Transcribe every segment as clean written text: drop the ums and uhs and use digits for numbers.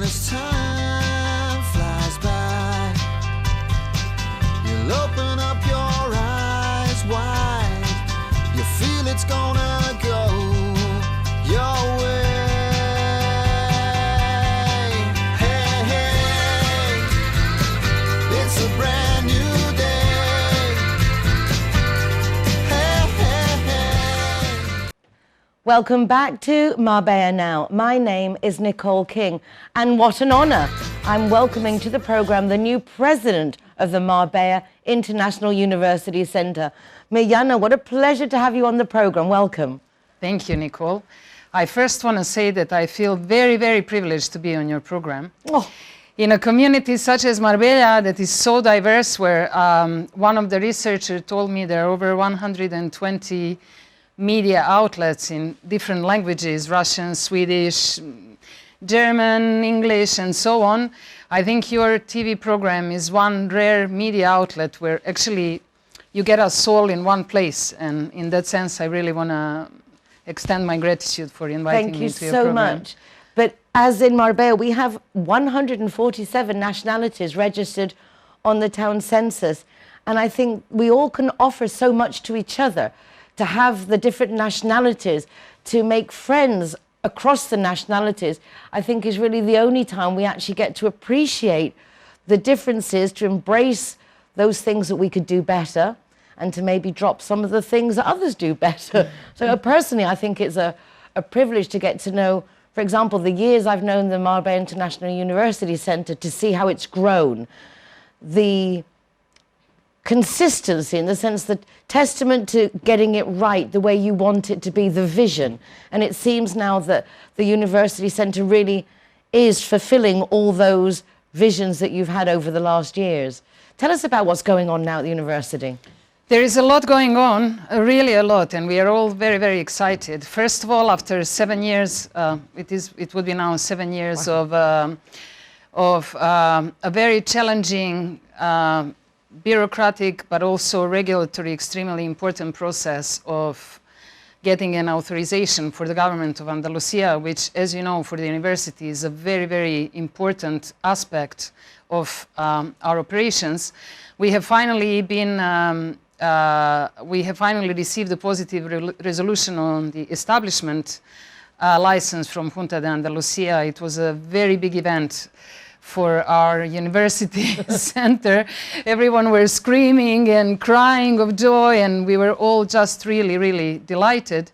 as time flies by, you'll open up your eyes wide. You feel it's gonna go your way. Hey, hey, it's a brand new day. Hey, hey, hey. Welcome back to Marbella Now. My name is Nicole King, and what an honor. I'm welcoming to the program the new president of the Marbella International University Center. Mirjana, what a pleasure to have you on the program. Welcome. Thank you, Nicole. I first want to say that I feel very, very privileged to be on your program. Oh. In a community such as Marbella that is so diverse, where one of the researchers told me there are over 120 media outlets in different languages, Russian, Swedish, German, English, and so on. I think your TV program is one rare media outlet where actually you get us all in one place. And in that sense, I really want to extend my gratitude for inviting me to your program. Thank you so much. But as in Marbella, we have 147 nationalities registered on the town census. And I think we all can offer so much to each other, to have the different nationalities, to make friends across the nationalities, I think is really the only time we actually get to appreciate the differences, to embrace those things that we could do better, and to maybe drop some of the things that others do better. So personally, I think it's a privilege to get to know, for example, the years I've known the Marbella International University Center, to see how it's grown. The consistency, in the sense that testament to getting it right the way you want it to be, the vision. And it seems now that the University Center really is fulfilling all those visions that you've had over the last years. Tell us about what's going on now at the university. There is a lot going on, really a lot, and we are all very, very excited. First of all, after 7 years, it would be now 7 years Wow. of a very challenging, bureaucratic, but also regulatory, extremely important process of getting an authorization for the government of Andalusia, which, as you know, for the university is a very, very important aspect of our operations. We have finally received a positive resolution on the establishment license from Junta de Andalusia. It was a very big event for our university center. Everyone were screaming and crying of joy, and we were all just really, really delighted.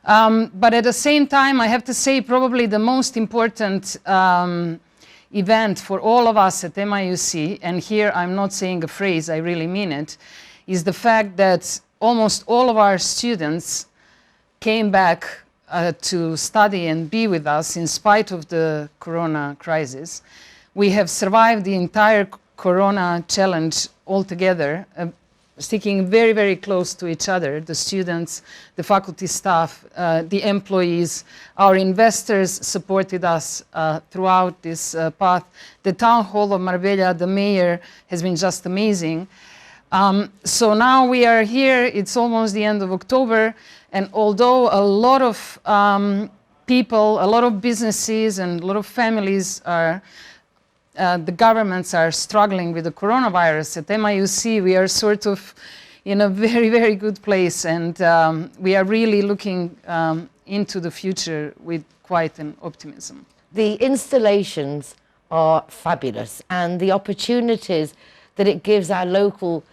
But at the same time, I have to say probably the most important event for all of us at MIUC, and here I'm not saying a phrase, I really mean it, is the fact that almost all of our students came back to study and be with us in spite of the Corona crisis. We have survived the entire Corona challenge altogether, sticking very, very close to each other, the students, the faculty staff, the employees. Our investors supported us throughout this path. The town hall of Marbella, the mayor, has been just amazing. So now we are here, it's almost the end of October, and although a lot of people, a lot of businesses and a lot of families are, the governments are struggling with the coronavirus, at MIUC we are sort of in a very, very good place, and we are really looking into the future with quite an optimism. The installations are fabulous, and the opportunities that it gives our local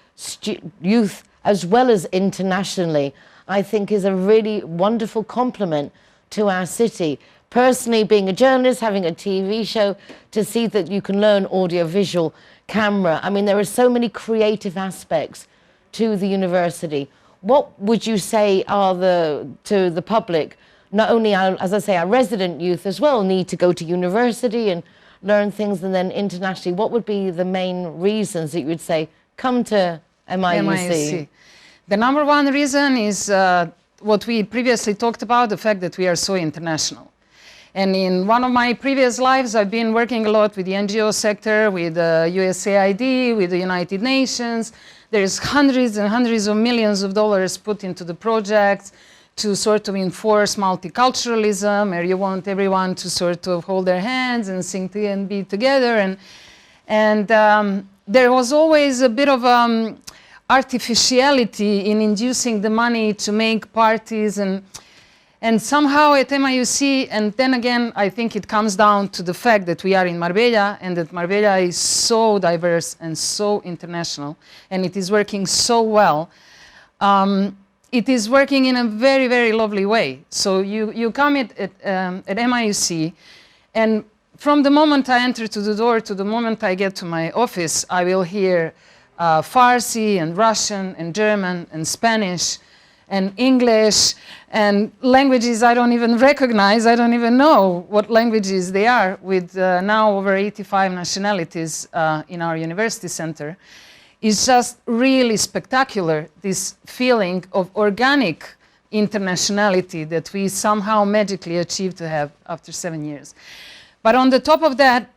youth as well as internationally, I think is a really wonderful compliment to our city. Personally, being a journalist, having a TV show, to see that you can learn audio-visual camera. I mean, there are so many creative aspects to the university. What would you say are to the public, not only, as I say, our resident youth as well need to go to university and learn things, and then internationally, what would be the main reasons that you would say, come to MIUC? The number one reason is what we previously talked about, the fact that we are so international. And in one of my previous lives, I've been working a lot with the NGO sector, with USAID, with the United Nations. There's hundreds and hundreds of millions of dollars put into the projects. to sort of enforce multiculturalism, or you want everyone to sort of hold their hands and sing and be together. And there was always a bit of artificiality in inducing the money to make parties, and somehow at MIUC, and then again, I think it comes down to the fact that we are in Marbella, and that Marbella is so diverse and so international, and it is working so well. It is working in a very, very lovely way. So you come at MIUC, and from the moment I enter to the door to the moment I get to my office, I will hear Farsi and Russian and German and Spanish and English and languages I don't even recognize. I don't even know what languages they are, with now over 85 nationalities in our university center. It's just really spectacular, this feeling of organic internationality that we somehow magically achieved to have after 7 years. But on the top of that,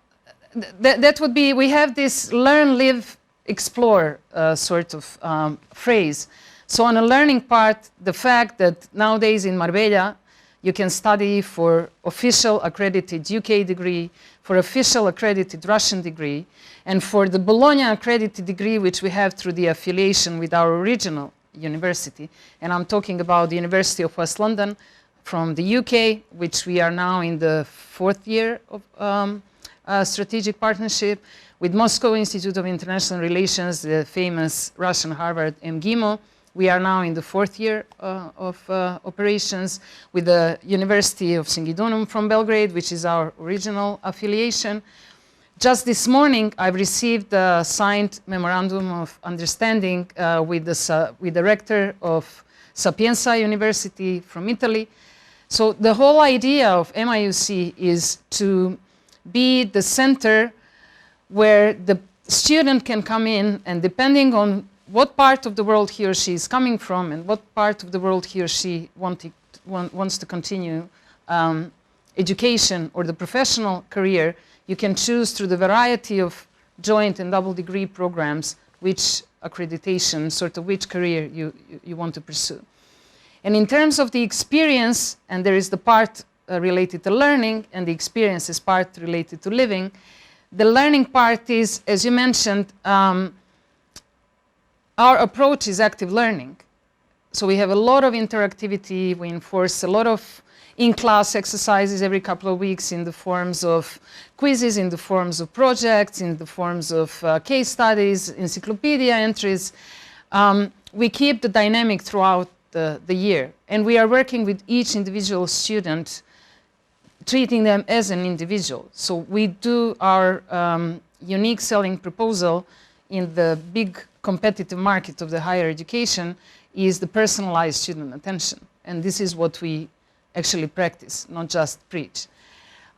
that would be, we have this learn, live, explore sort of phrase. So on a learning part, the fact that nowadays in Marbella, you can study for official accredited UK degree, for official accredited Russian degree, and for the Bologna accredited degree, which we have through the affiliation with our original university. And I'm talking about the University of West London from the UK, which we are now in the 4th year of strategic partnership, with Moscow Institute of International Relations, the famous Russian Harvard MGIMO. We are now in the 4th year of operations, with the University of Singidunum from Belgrade, which is our original affiliation. Just this morning, I've received a signed memorandum of understanding with the rector of Sapienza University from Italy. So the whole idea of MIUC is to be the center where the student can come in, and depending on what part of the world he or she is coming from and what part of the world he or she wants to continue education or the professional career, you can choose through the variety of joint and double degree programs which accreditation, sort of which career you want to pursue. And in terms of the experience, and there is the part related to learning, and the experience is part related to living. The learning part is, as you mentioned, our approach is active learning. So we have a lot of interactivity. We enforce a lot of in-class exercises every couple of weeks in the forms of quizzes, in the forms of projects, in the forms of case studies, encyclopedia entries. We keep the dynamic throughout the year. And we are working with each individual student, treating them as an individual. So we do our unique selling proposal in the big competitive market of the higher education is the personalized student attention. And this is what we actually practice, not just preach.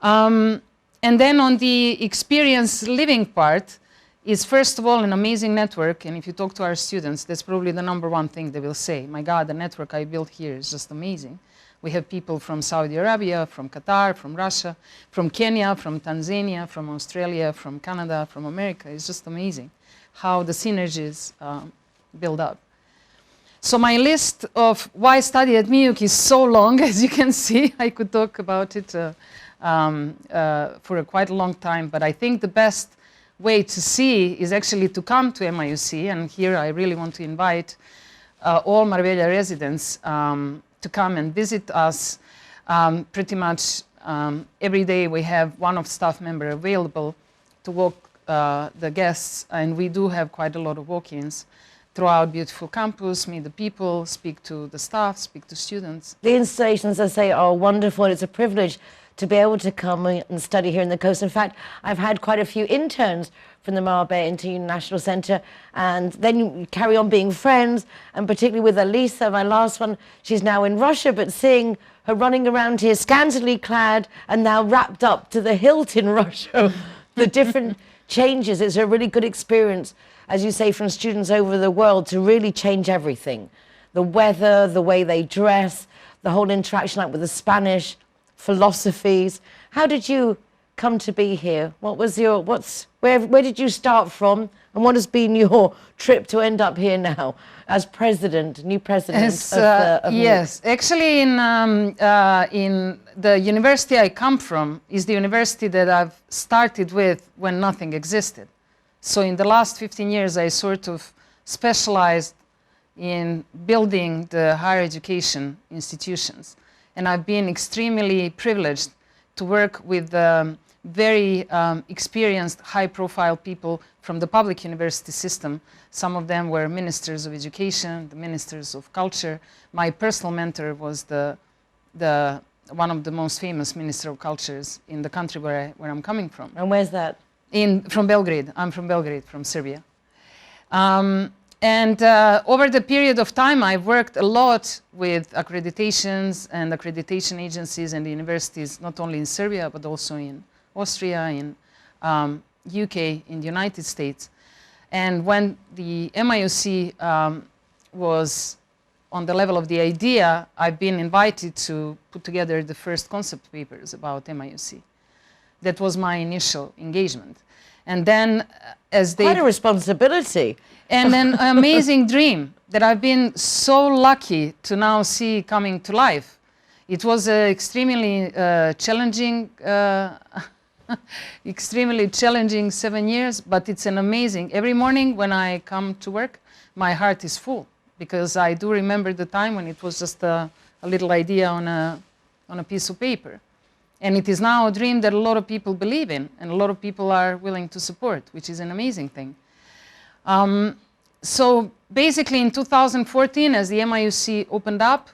And then on the experience living part is, first of all, an amazing network. And if you talk to our students, that's probably the #1 thing they will say. My God, the network I built here is just amazing. We have people from Saudi Arabia, from Qatar, from Russia, from Kenya, from Tanzania, from Australia, from Canada, from America. It's just amazing how the synergies build up. So my list of why study at MIUC is so long, as you can see. I could talk about it for quite a long time, but I think the best way to see is actually to come to MIUC, and here I really want to invite all Marbella residents to come and visit us. Pretty much every day we have one of staff member available to walk the guests, and we do have quite a lot of walk-ins throughout beautiful campus, meet the people, speak to the staff, speak to students. The installations, as I say, are wonderful. It's a privilege to be able to come and study here in the coast. In fact, I've had quite a few interns from the Marbella International Centre, and then you carry on being friends, and particularly with Elisa, my last one, she's now in Russia, but seeing her running around here scantily clad and now wrapped up to the hilt in Russia, the different changes, it's a really good experience, as you say, from students over the world to really change everything. The weather, the way they dress, the whole interaction like with the Spanish, philosophies. How did you come to be here? Where did you start from, and what has been your trip to end up here now as president, new president of yes, actually in the university I come from is the university that I've started with when nothing existed. So in the last 15 years I sort of specialized in building the higher education institutions. And I've been extremely privileged to work with very experienced, high-profile people from the public university system. Some of them were ministers of education, the ministers of culture. My personal mentor was one of the most famous minister of cultures in the country where I'm coming from. And where's that? From Belgrade. I'm from Belgrade, from Serbia. And over the period of time, I've worked a lot with accreditations and accreditation agencies and the universities, not only in Serbia, but also in Austria, in UK, in the United States. And when the MIUC was on the level of the idea, I've been invited to put together the first concept papers about MIUC. That was my initial engagement. And then as they... Quite a responsibility. And an amazing dream that I've been so lucky to now see coming to life. It was extremely challenging, extremely challenging 7 years, but it's an amazing. Every morning when I come to work, my heart is full because I do remember the time when it was just a little idea on a piece of paper. And it is now a dream that a lot of people believe in and a lot of people are willing to support, which is an amazing thing. So basically in 2014, as the MIUC opened up,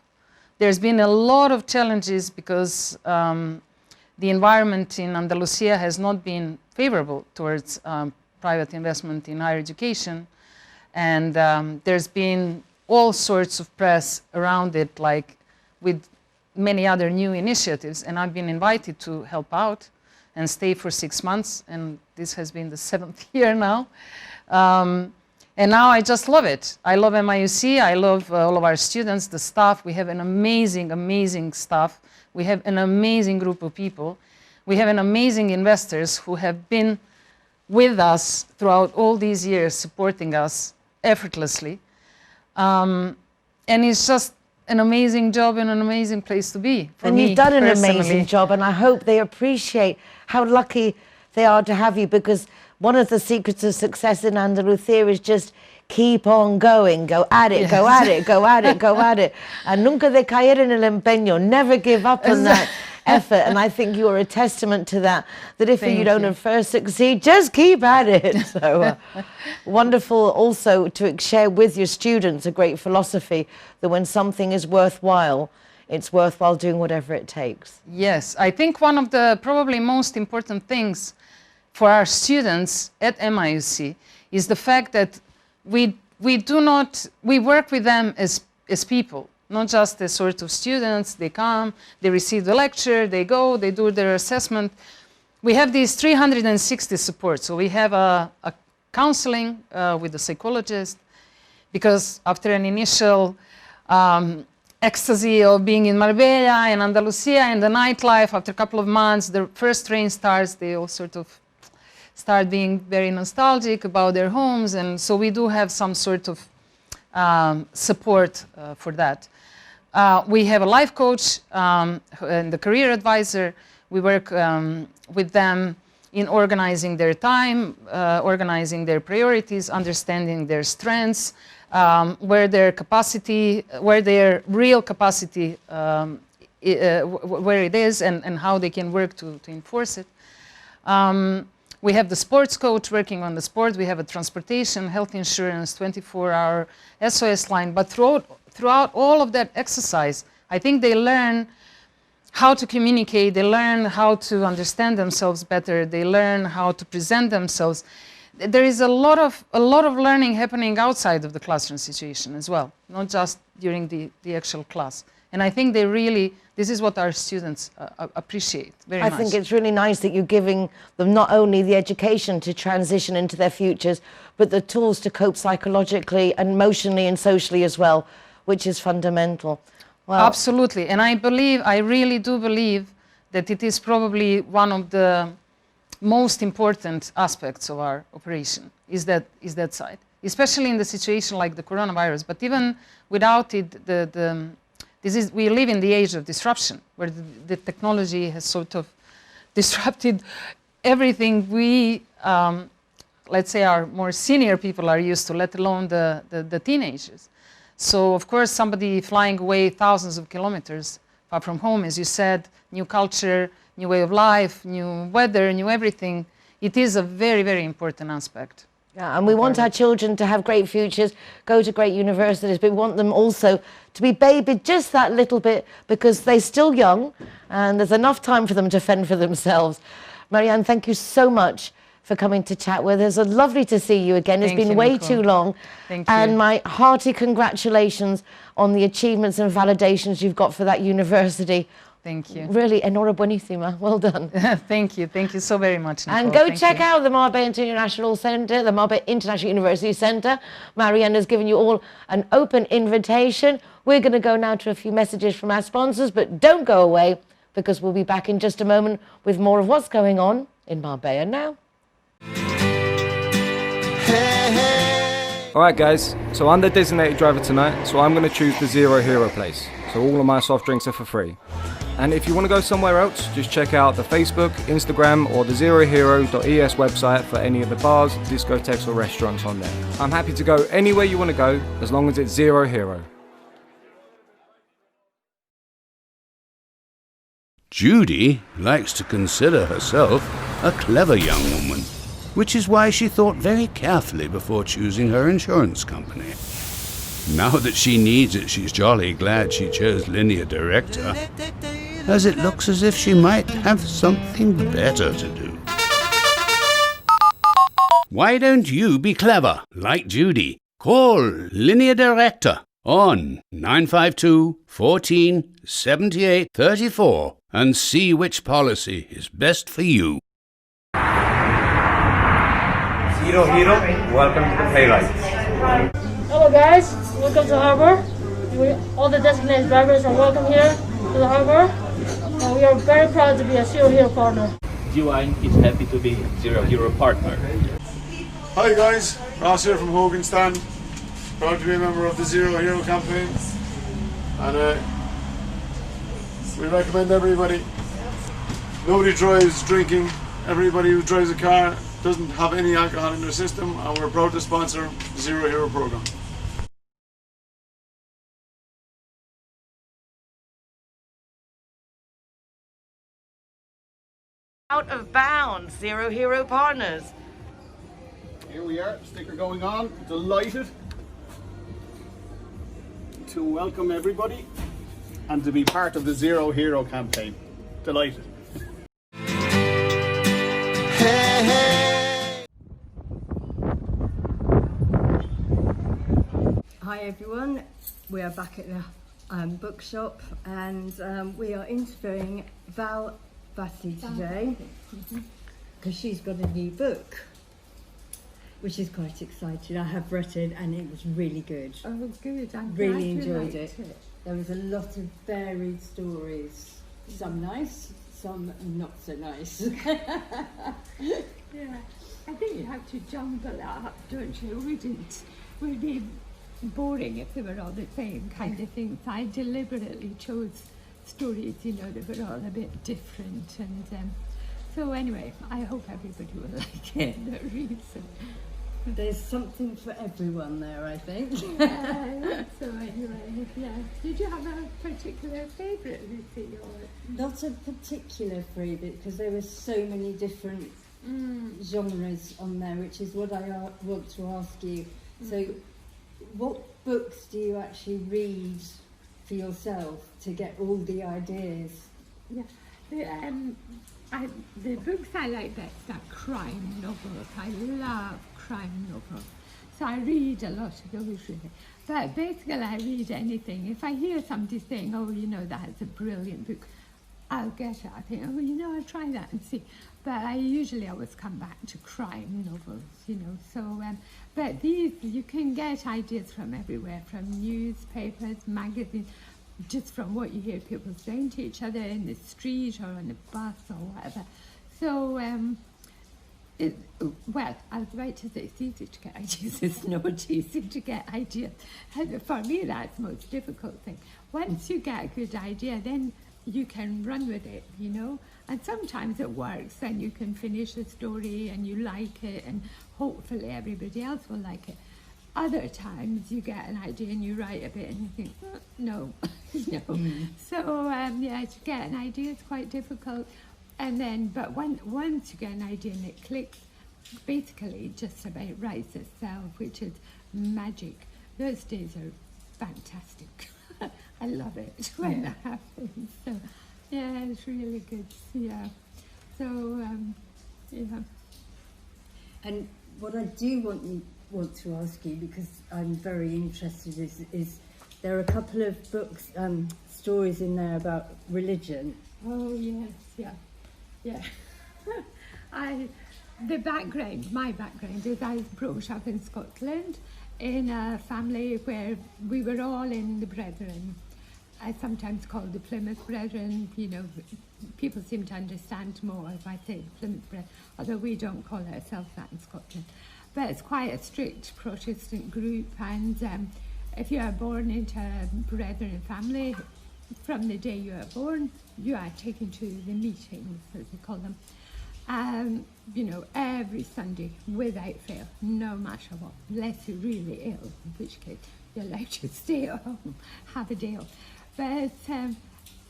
there's been a lot of challenges because the environment in Andalusia has not been favorable towards private investment in higher education. And there's been all sorts of press around it, like with many other new initiatives. And I've been invited to help out and stay for 6 months. And this has been the 7th year now. And now I just love it. I love MIUC. I love all of our students, the staff. We have an amazing, amazing staff. We have an amazing group of people. We have an amazing investors who have been with us throughout all these years, supporting us effortlessly. And it's just an amazing job and an amazing place to be for and me you've done an personally. amazing job, and I hope they appreciate how lucky they are to have you, because one of the secrets of success in Andalusia is just keep on going, go at it, go at it, go at it, go at it. And nunca de caer en el empeño, never give up on that effort. And I think you're a testament to that, that if you don't at first succeed, just keep at it. So wonderful also to share with your students a great philosophy that when something is worthwhile, it's worthwhile doing whatever it takes. Yes, I think one of the probably most important things for our students at MIUC is the fact that we work with them as people, not just as sort of students. They come, they receive the lecture, they go, they do their assessment. We have these 360 supports. So we have a counseling with a psychologist, because after an initial ecstasy of being in Marbella and Andalusia and the nightlife, after a couple of months, the first train starts, they all sort of start being very nostalgic about their homes, and so we do have some sort of support for that. We have a life coach and the career advisor. We work with them in organizing their time, organizing their priorities, understanding their strengths, where their capacity, where their real capacity, where it is, and how they can work to enforce it. We have the sports coach working on the sport. We have a transportation, health insurance, 24-hour SOS line. But throughout all of that exercise, I think they learn how to communicate. They learn how to understand themselves better. They learn how to present themselves. There is a lot of learning happening outside of the classroom situation as well, not just during the actual class. And I think they really, this is what our students appreciate very much. I think it's really nice that you're giving them not only the education to transition into their futures, but the tools to cope psychologically and emotionally and socially as well, which is fundamental. Well, absolutely. And I really do believe that it is probably one of the most important aspects of our operation is that side, especially in the situation like the coronavirus. But even without it, we live in the age of disruption, where the technology has sort of disrupted everything we, let's say, our more senior people are used to, let alone the teenagers. So, of course, somebody flying away thousands of kilometers far from home, as you said, new culture, new way of life, new weather, new everything, it is a very, very important aspect. Yeah, and we want our children to have great futures, go to great universities, but we want them also to be babied just that little bit because they're still young and there's enough time for them to fend for themselves. Marianne, thank you so much for coming to chat with us. It's lovely to see you again. It's been way too long. Thank you. And my hearty congratulations on the achievements and validations you've got for that university. Thank you. Really, enhora buenísima. Well done. Thank you. Thank you so very much, Nicole. And go check out the Marbella International Centre, the Marbella International University Centre. Marianne has given you all an open invitation. We're going to go now to a few messages from our sponsors, but don't go away because we'll be back in just a moment with more of what's going on in Marbella now. Alright guys, so I'm the designated driver tonight, so I'm going to choose the Zero Hero place. So all of my soft drinks are for free. And if you want to go somewhere else, just check out the Facebook, Instagram or the zerohero.es website for any of the bars, discotheques or restaurants on there. I'm happy to go anywhere you want to go, as long as it's Zero Hero. Judy likes to consider herself a clever young woman, which is why she thought very carefully before choosing her insurance company. Now that she needs it, she's jolly glad she chose Linear Director, as it looks as if she might have something better to do. Why don't you be clever, like Judy? Call Linear Director on 952 14 78 34 and see which policy is best for you. Zero Hero, welcome to the playwright. Hello guys, welcome to Harbor. All the designated drivers are welcome here to the Harbor. And we are very proud to be a Zero Hero partner. Divine is happy to be Zero Hero partner. Hi guys, Ross here from Hogan Stand. Proud to be a member of the Zero Hero campaign. And we recommend everybody. Nobody drives drinking. Everybody who drives a car doesn't have any alcohol in their system, and we're proud to sponsor the Zero Hero program. Out of bounds, Zero Hero partners. Here we are, sticker going on. Delighted to welcome everybody and to be part of the Zero Hero campaign. Delighted. Hi everyone, we are back at the bookshop and we are interviewing Val Bassi today because she's got a new book, which is quite exciting. I have read it and it was really good. Oh good, I'm really enjoyed it. There was a lot of varied stories, some nice, some not so nice. Yeah, I think you have to jumble it up, don't you? We'd be boring if they were all the same kind of things. I deliberately chose stories, you know, that were all a bit different, and so anyway, I hope everybody will like it that reads it. There's something for everyone there, I think. Yeah, so anyway, yeah. Did you have a particular favourite, Lucy? Or? Not a particular favourite, because there were so many different genres on there, which is what I want to ask you. So, what books do you actually read for yourself to get all the ideas? Yeah, the books I like best are crime novels. I love crime novels. So I read a lot of those really. But basically I read anything. If I hear somebody saying, oh, you know, that's a brilliant book, I'll get it. I think, oh, you know, I'll try that and see. But I usually always come back to crime novels, you know. So, but these, you can get ideas from everywhere, from newspapers, magazines, just from what you hear people saying to each other in the street or on the bus or whatever. So Well, I was about to say it's easy to get ideas. It's not easy to get ideas. And for me, that's the most difficult thing. Once you get a good idea, then you can run with it, you know. And sometimes it works, and you can finish a story and you like it, and hopefully everybody else will like it. Other times you get an idea and you write a bit and you think, no, no. So yeah, to get an idea is quite difficult. And then, but once you get an idea and it clicks, basically it just about writes itself, which is magic. Those days are fantastic. I love it when that happens. So yeah, it's really good. Yeah. So yeah. And what I do want to ask you, because I'm very interested, is there are a couple of books, stories in there about religion. Oh yes, yeah. Yeah, my background is I was brought up in Scotland in a family where we were all in the Brethren. I sometimes call the Plymouth Brethren, you know, people seem to understand more if I say Plymouth Brethren, although we don't call ourselves that in Scotland. But it's quite a strict Protestant group, and if you are born into a Brethren family, from the day you are born, you are taken to the meetings, as they call them, you know, every Sunday without fail, no matter what, unless you're really ill, in which case you're allowed to stay at home, have a day off. But,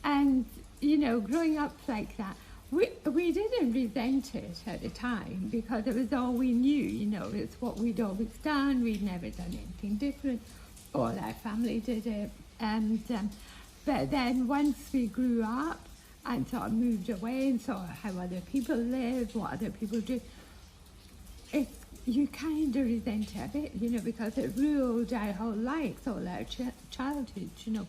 and, you know, growing up like that, we didn't resent it at the time because it was all we knew, you know, it's what we'd always done, we'd never done anything different, all our family did it, and but then once we grew up and sort of moved away and saw how other people live, what other people do, you kind of resent it a bit, you know, because it ruled our whole lives, all our childhood, you know.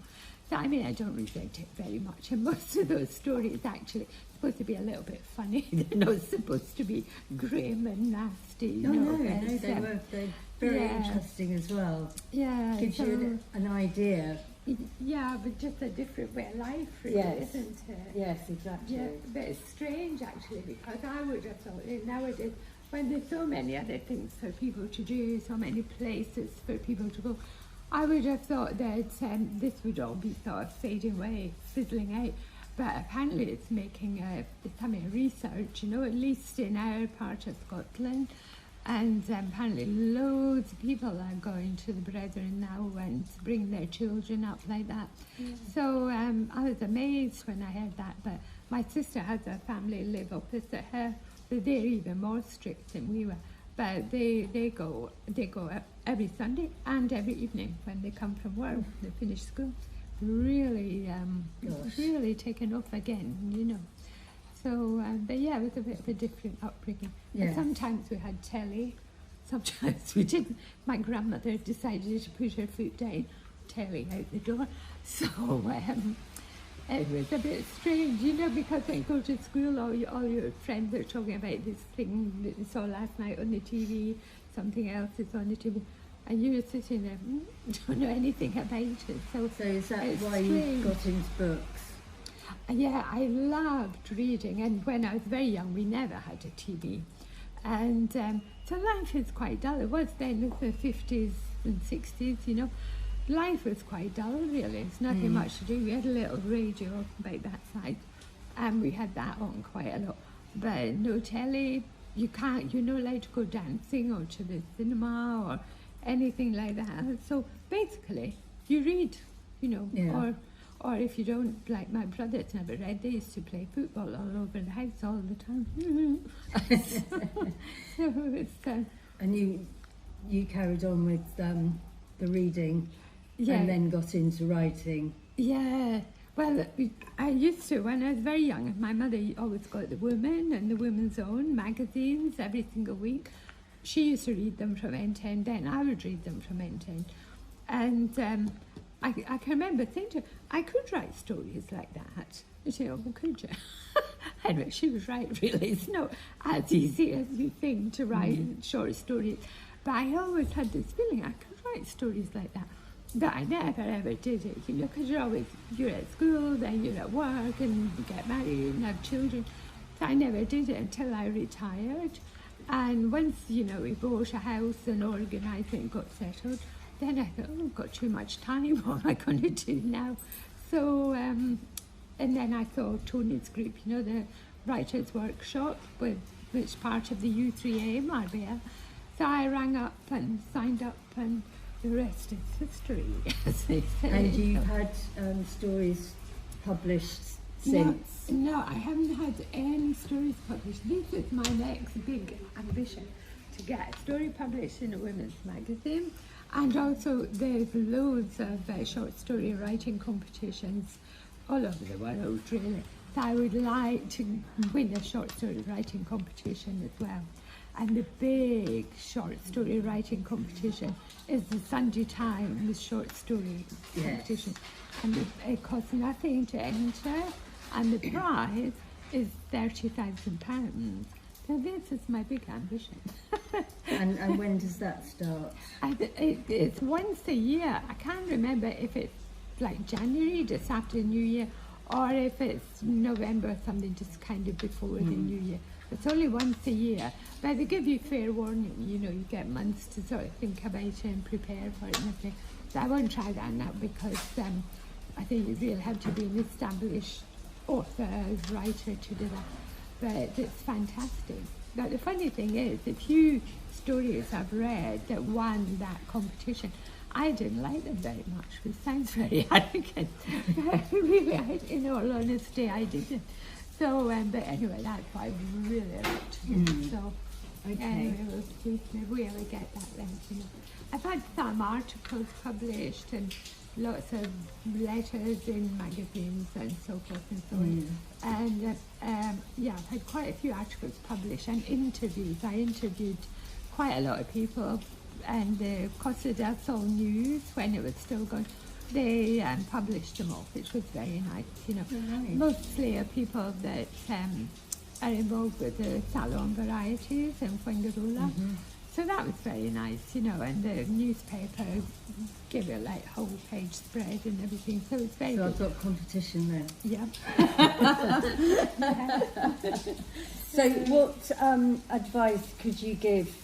So, I mean, I don't resent it very much, and most of those stories actually supposed to be a little bit funny. They're not supposed to be grim and nasty. No, they're very interesting as well. Yeah. Gives you an idea. Yeah, but just a different way of life, really, isn't it? Yes, exactly. Yeah, but it's strange, actually, because I would have thought nowadays, when there's so many other things for people to do, so many places for people to go, I would have thought that this would all be sort of fading away, fizzling out. But apparently it's it's having research, you know, at least in our part of Scotland. And apparently loads of people are going to the Brethren now and bringing their children up like that. Yeah. So I was amazed when I heard that. But my sister has a family live opposite her, so they're even more strict than we were. But they go every Sunday and every evening when they come from work, they finish school. Really taken off again, you know. So, but yeah, it was a bit of a different upbringing. Yes. Sometimes we had telly, sometimes we didn't. My grandmother decided to put her foot down, telly out the door. So it was a bit strange, you know, because when you go to school, all your friends are talking about this thing that you saw last night on the TV, something else is on the TV, and you're sitting there, don't know anything about it. So is that why you got into books? Yeah, I loved reading, and when I was very young, we never had a TV. And so life is quite dull. It was then in the 50s and 60s, you know. Life was quite dull, really. It's nothing much to do. We had a little radio about that side, and we had that on quite a lot. But no telly, you're not allowed to go dancing or to the cinema or anything like that. So basically, you read, you know, or if you don't, like my brothers never read, they used to play football all over the house all the time. So it's, and you carried on with the reading, and then got into writing. Yeah, well, I used to when I was very young. My mother always got the Woman and the Women's Own magazines every single week. She used to read them from end to end, then I would read them from end to end. And I can remember thinking, I could write stories like that. You say, oh, well, could you? Anyway, she was right, really. It's not as easy as you think to write short stories. But I always had this feeling I could write stories like that. But I never, ever did it, you know, because you're at school, then you're at work, and you get married and have children. So I never did it until I retired. And once, you know, we bought a house and organised it and got settled, then I thought, oh, I've got too much time, what am I going to do now? So, and then I saw Tony's group, you know, the Writers' Workshop, which part of the U3A Marbella. So I rang up and signed up, and the rest is history, as they say. And you've had stories published since? No, I haven't had any stories published. This is my next big ambition, to get a story published in a women's magazine. And also there's loads of short story writing competitions all over the world, really. So I would like to win a short story writing competition as well. And the big short story writing competition is the Sunday Times short story competition. And it costs nothing to enter, and the prize is £30,000. So this is my big ambition. And when does that start? It's once a year. I can't remember if it's like January, just after New Year, or if it's November or something, just kind of before the New Year. It's only once a year, but they give you fair warning. You know, you get months to sort of think about it and prepare for it and everything. So I won't try that now, because I think you really have to be an established author, writer to do that. But it's fantastic. But the funny thing is, the few stories I've read that won that competition, I didn't like them very much, which sounds very arrogant. Really, in all honesty, I didn't. So, but anyway, that's why I really like to do. So, anyway, we'll see. Maybe we ever get that then, you know. I've had some articles published and lots of letters in magazines and so forth and so on. And yeah, I've had quite a few articles published and interviews. I interviewed quite a lot of people, and the Costa del Sol News, when it was still going, they published them off, which was very nice, you know. Mostly people that are involved with the salon varieties in Fuengirola. So that was very nice, you know, and the newspaper gave it like whole page spread and everything, so it's very So good. I've got competition then. Yeah. So what advice could you give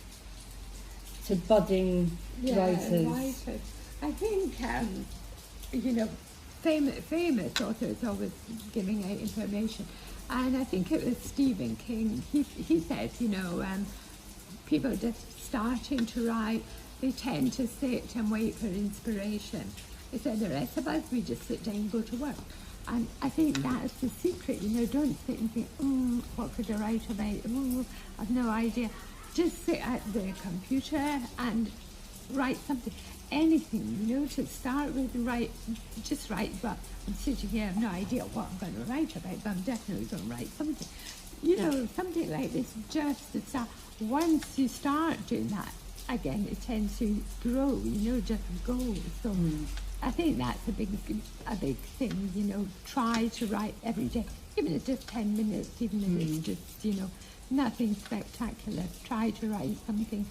to budding writers? I think, you know, famous authors always giving out information. And I think it was Stephen King. He said, you know, people just starting to write, they tend to sit and wait for inspiration. He said the rest of us, we just sit down and go to work. And I think that's the secret, you know, don't sit and think, what could I write about? I've no idea. Just sit at the computer and write something. Anything, you know, to start with, just write. But I'm sitting here, I have no idea what I'm going to write about, but I'm definitely going to write something. You know, something like this, just to start. Once you start doing that, again, it tends to grow, you know, just go. So I think that's a big thing, you know, try to write every day, even if it's just 10 minutes, even if it's just, you know, nothing spectacular. Try to write something.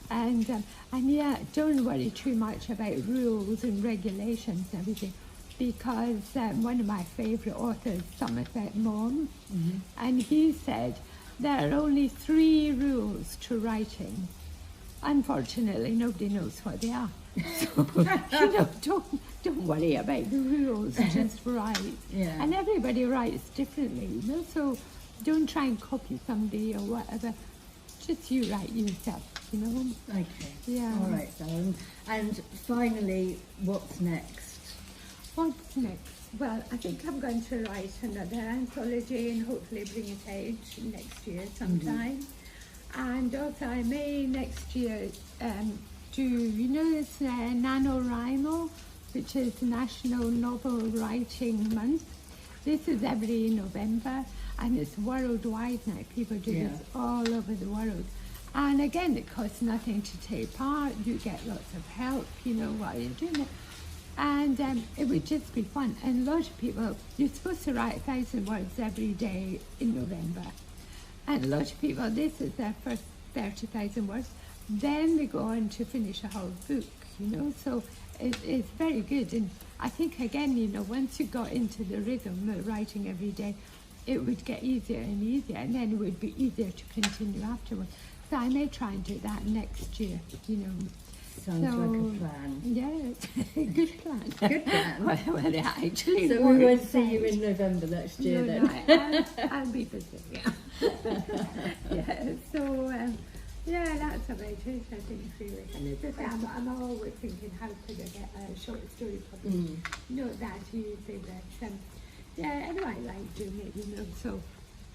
And yeah, don't worry too much about rules and regulations and everything, because one of my favourite authors, Somerset Maugham, and he said there are only 3 rules to writing. Unfortunately, nobody knows what they are. So, you know, don't worry about the rules, just write. Yeah. And everybody writes differently, you know, so don't try and copy somebody or whatever. Just you write yourself, you know. Okay. Yeah. All right, Darren. And finally, what's next? What's next? Well, I think I'm going to write another anthology and hopefully bring it out next year sometime. And also I may next year do, you know, this NaNoWriMo, which is National Novel Writing Month. This is every November, and it's worldwide now. People do this all over the world. And again, it costs nothing to take part. You get lots of help, you know, while you're doing it. And it would just be fun. And a lot of people, you're supposed to write 1,000 words every day in November. And a lot of people, this is their first 30,000 words. Then they go on to finish a whole book, you know. So it's very good. And I think, again, you know, once you got into the rhythm of writing every day, it would get easier and easier. And then it would be easier to continue afterwards. So I may try and do that next year, you know. Sounds like a plan. Yeah, good plan. Good plan. well, yeah, actually. So we won't see you in November next year then. No, I'll be busy, yeah. Yeah, so, yeah, that's about it, I think, really. And as I say, I'm always thinking, how could I get a short story published? Not that easy, but, yeah, anyway, I like doing it, you know, so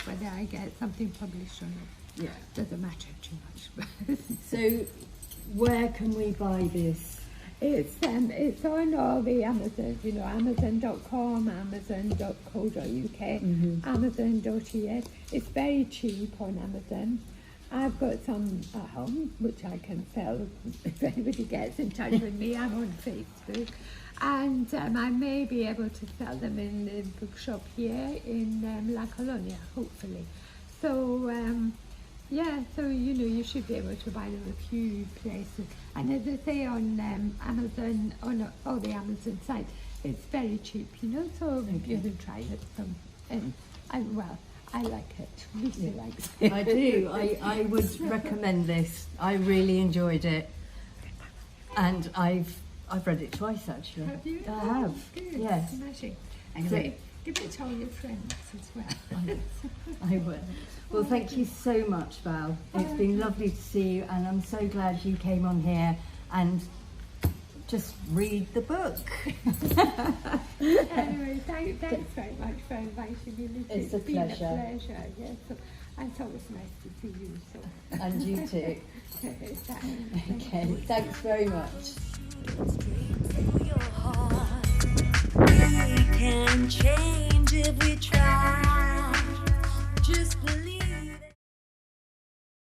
whether I get something published or not, Yeah. doesn't matter too much. So where can we buy this? It's on all the Amazon, you know, Amazon.com, Amazon.co.uk, Amazon.es. It's very cheap on Amazon. I've got some at home, which I can sell if anybody gets in touch with me. I'm on Facebook. And I may be able to sell them in the bookshop here in La Colonia, hopefully. So, yeah, so, you know, you should be able to buy them a few places. And as I say, on Amazon, on all the Amazon sites, it's very cheap, you know, so you can try it. I like it, really like it. I do. I would recommend this. I really enjoyed it. And I've read it twice, actually. Have you? I have. Good. Yes. Smashing. Anyway, give it to all your friends as well. I will. Well, thank you so much, Val. It's been lovely to see you, and I'm so glad you came on here and just read the book. Anyway, thanks very much for inviting me. It's a been pleasure. a pleasure, yes. So, and it's always nice to see you. So. And you too. Thanks. Okay, thanks very much. We can change if we try. Just